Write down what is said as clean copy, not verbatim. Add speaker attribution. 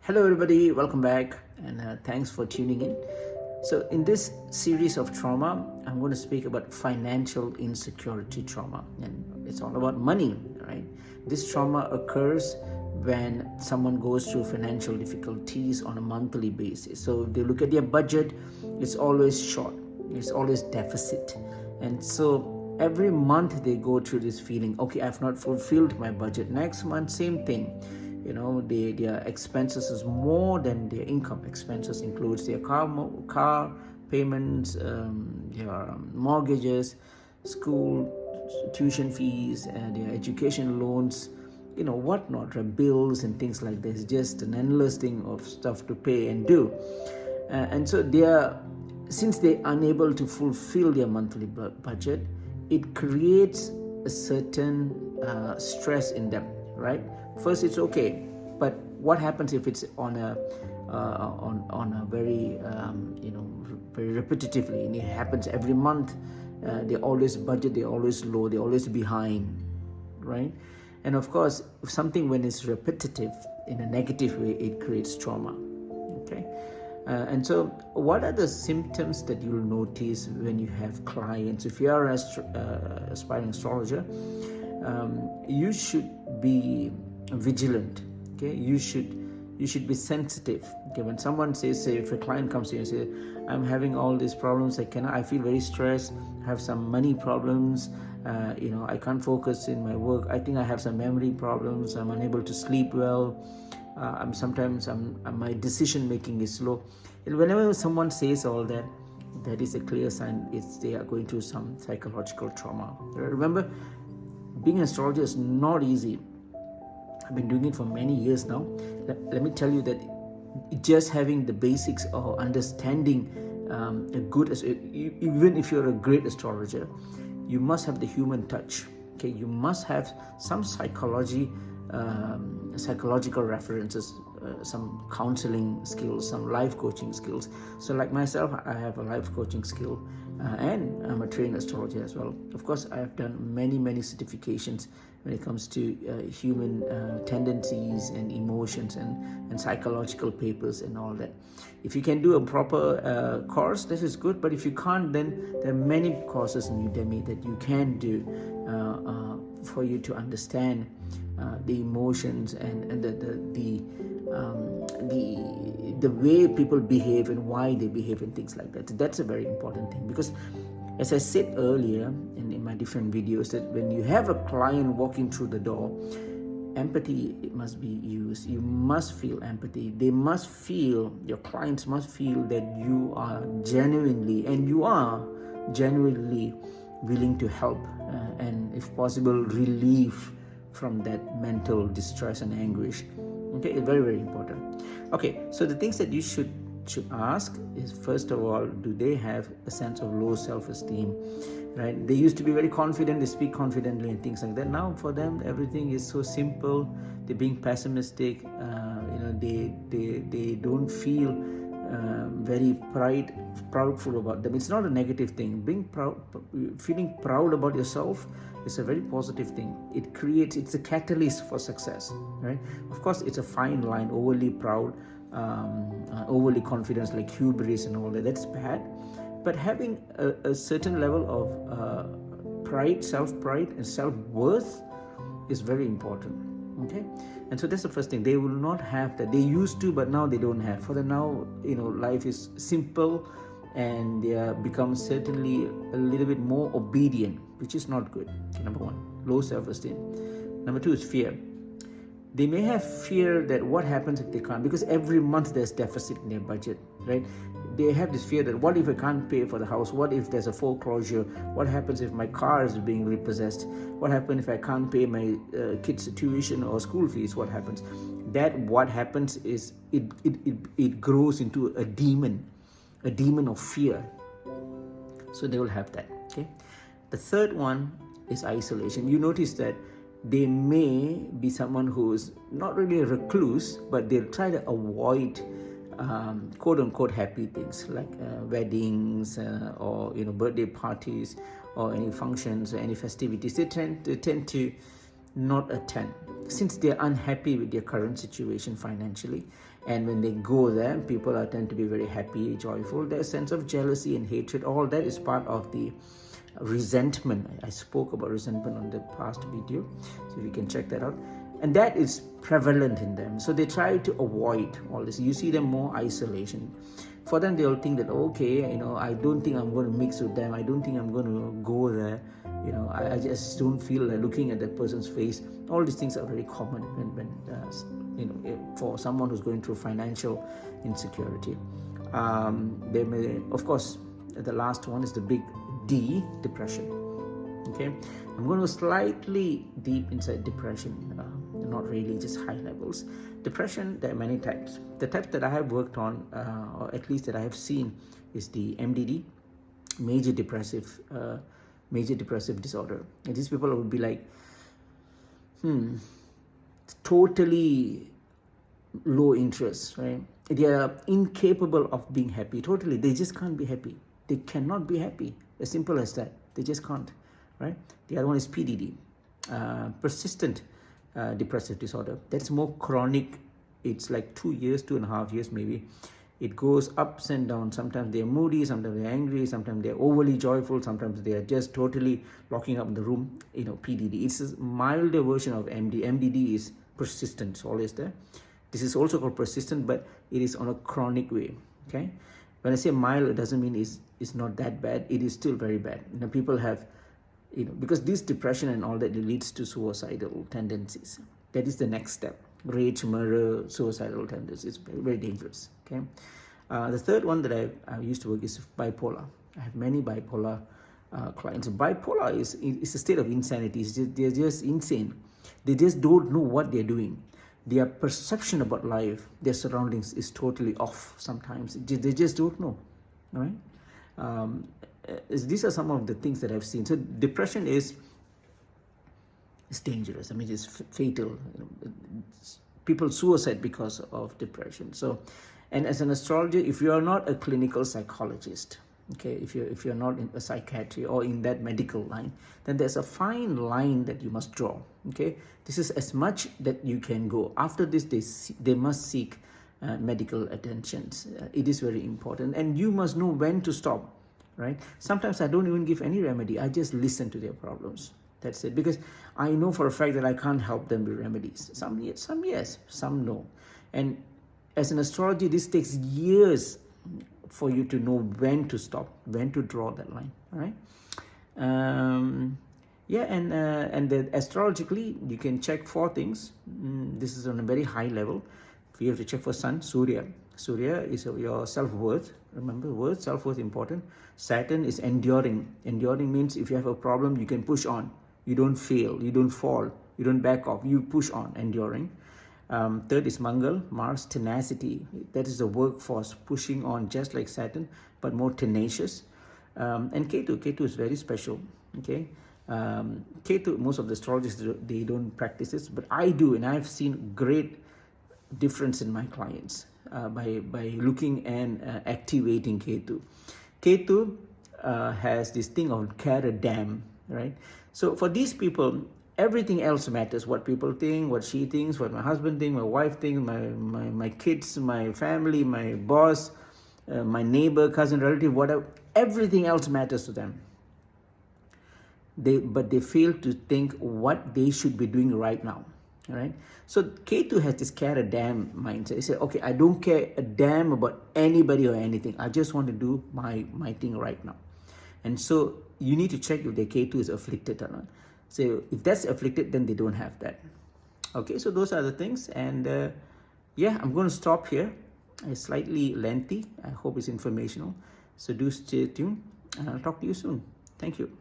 Speaker 1: Hello, everybody, welcome back, and thanks for tuning in. So, in this series of trauma, I'm going to speak about financial insecurity trauma, and it's all about money, right? This trauma occurs when someone goes through financial difficulties on a monthly basis. So, if they look at their budget, it's always short, it's always deficit, and so every month they go through this feeling, okay, I've not fulfilled my budget. Next month, same thing. Their expenses is more than their income. Expenses includes their car payments, their mortgages, school tuition fees, their education loans, whatnot, bills and things like this. Just an endless thing of stuff to pay and do, and so since they're unable to fulfill their monthly budget, it creates a certain stress in them, right? First, it's okay, but what happens if it's on a very very repetitively, and it happens every month? They always budget, they're always low, they're always behind, right? And of course, if something when it's repetitive in a negative way, it creates trauma. Okay, and so what are the symptoms that you'll notice when you have clients? If you are an aspiring astrologer, you should be vigilant. Okay, you should be sensitive. Okay, when someone says, say, if a client comes to you and says, I'm having all these problems, I feel very stressed, I have some money problems, I can't focus in my work, I think I have some memory problems, I'm unable to sleep well, my decision making is slow. And whenever someone says all that, that is a clear sign they are going through some psychological trauma. Remember, being an astrologer is not easy. I've been doing it for many years now. Let me tell you that just having the basics or understanding even if you're a great astrologer, you must have the human touch. Okay, you must have some psychological references, some counseling skills, some life coaching skills. So like myself, I have a life coaching skill, and I'm a trained astrologer as well. Of course, I have done many certifications when it comes to human tendencies and emotions and psychological papers and all that. If you can do a proper course, this is good, but if you can't, then there are many courses in Udemy that you can do for you to understand the emotions and the way people behave and why they behave and things like that. That's a very important thing, because as I said earlier in my different videos, that when you have a client walking through the door, empathy must be used. You must feel empathy. Your clients must feel that you are genuinely willing to help, and if possible, relieve from that mental distress and anguish. Okay, it's very important. Okay, so the things that you should ask is, first of all, do they have a sense of low self-esteem? Right? They used to be very confident, they speak confidently and things like that. Now for them everything is so simple. They're being pessimistic. They don't feel very proudful about them. It's not a negative thing. Feeling proud about yourself is a very positive thing. It's a catalyst for success, right? Of course, it's a fine line. Overly proud, overly confident, like hubris and all that, that's bad. But having a certain level of pride, self-pride and self-worth is very important. Okay, and so that's the first thing. They will not have that. They used to, but now they don't have. For them now, life is simple, and they become certainly a little bit more obedient, which is not good. Okay, number one, low self-esteem. Number two is fear. They may have fear that what happens if they can't, because every month there's deficit in their budget, right? They have this fear that what if I can't pay for the house? What if there's a foreclosure? What happens if my car is being repossessed? What happens if I can't pay my kids' tuition or school fees? What happens? What happens is it grows into a demon of fear. So they will have that. Okay. The third one is isolation. You notice that they may be someone who is not really a recluse, but they'll try to avoid quote-unquote happy things like weddings or birthday parties or any functions or any festivities. They tend to not a 10. Since they're unhappy with their current situation financially, and when they go there, people are tend to be very happy, joyful. Their sense of jealousy and hatred, all that is part of the resentment. I spoke about resentment on the past video, so if you can check that out. And that is prevalent in them. So they try to avoid all this. You see them more isolation. For them, they'll think that, okay, I don't think I'm going to mix with them. I don't think I'm going to go there. I just don't feel like looking at that person's face. All these things are very common when for someone who's going through financial insecurity. They may, of course, the last one is the big D, depression. Okay, I'm going to go slightly deep inside depression, not really just high levels. Depression, there are many types. The type that I have worked on, or at least that I have seen, is the MDD, major depressive disorder. And these people would be like, totally low interest, right? They are incapable of being happy. Totally, they just can't be happy. They cannot be happy. As simple as that. They just can't, right? The other one is PDD, persistent depressive disorder. That's more chronic. It's like 2 years, 2.5 years maybe. It goes ups and downs. Sometimes they're moody, sometimes they're angry, sometimes they're overly joyful, sometimes they are just totally locking up in the room. PDD. It's a milder version of MD. MDD is persistent, it's always there. This is also called persistent, but it is on a chronic way. Okay. When I say mild, it doesn't mean it's not that bad. It is still very bad. People have, because this depression and all that, it leads to suicidal tendencies. That is the next step. Rage, murder, suicidal tendencies. It's very, very dangerous. Okay. The third one that I used to work is bipolar. I have many bipolar clients. Bipolar is a state of insanity. They're just insane. They just don't know what they're doing. Their perception about life, their surroundings is totally off sometimes. They just don't know. All right. These are some of the things that I've seen. So depression is dangerous. It's fatal. People suicide because of depression. So, and as an astrologer, if you are not a clinical psychologist, okay, if you're not in a psychiatry or in that medical line, then there's a fine line that you must draw. Okay, this is as much that you can go. After this, they must seek medical attention. It is very important, and you must know when to stop. Right? Sometimes I don't even give any remedy. I just listen to their problems. That's it. Because I know for a fact that I can't help them with remedies. Some yes, some no. And as an astrology, this takes years for you to know when to stop, when to draw that line. All right. And the astrologically, you can check 4 things. This is on a very high level. You have to check for Sun, Surya. Surya is your self-worth. Remember, self-worth important. Saturn is enduring. Enduring means if you have a problem, you can push on. You don't fail. You don't fall. You don't back off. You push on. Enduring. Third is Mangal, Mars, tenacity. That is the workforce, pushing on just like Saturn, but more tenacious. And Ketu is very special. Okay. Ketu, most of the astrologers, they don't practice this, but I do, and I've seen great difference in my clients by looking and activating Ketu. Ketu has this thing of carrot dam, right? So for these people, everything else matters. What people think, what she thinks, what my husband thinks, my wife thinks, my kids, my family, my boss, my neighbor, cousin, relative, whatever. Everything else matters to them. But they fail to think what they should be doing right now. All right. So Ketu has this carrot dam mindset. He said, okay, I don't care a damn about anybody or anything. I just want to do my thing right now. And so you need to check if the Ketu is afflicted or not. So if that's afflicted, then they don't have that. Okay, so those are the things. And I'm going to stop here. It's slightly lengthy. I hope it's informational. So do stay tuned. And I'll talk to you soon. Thank you.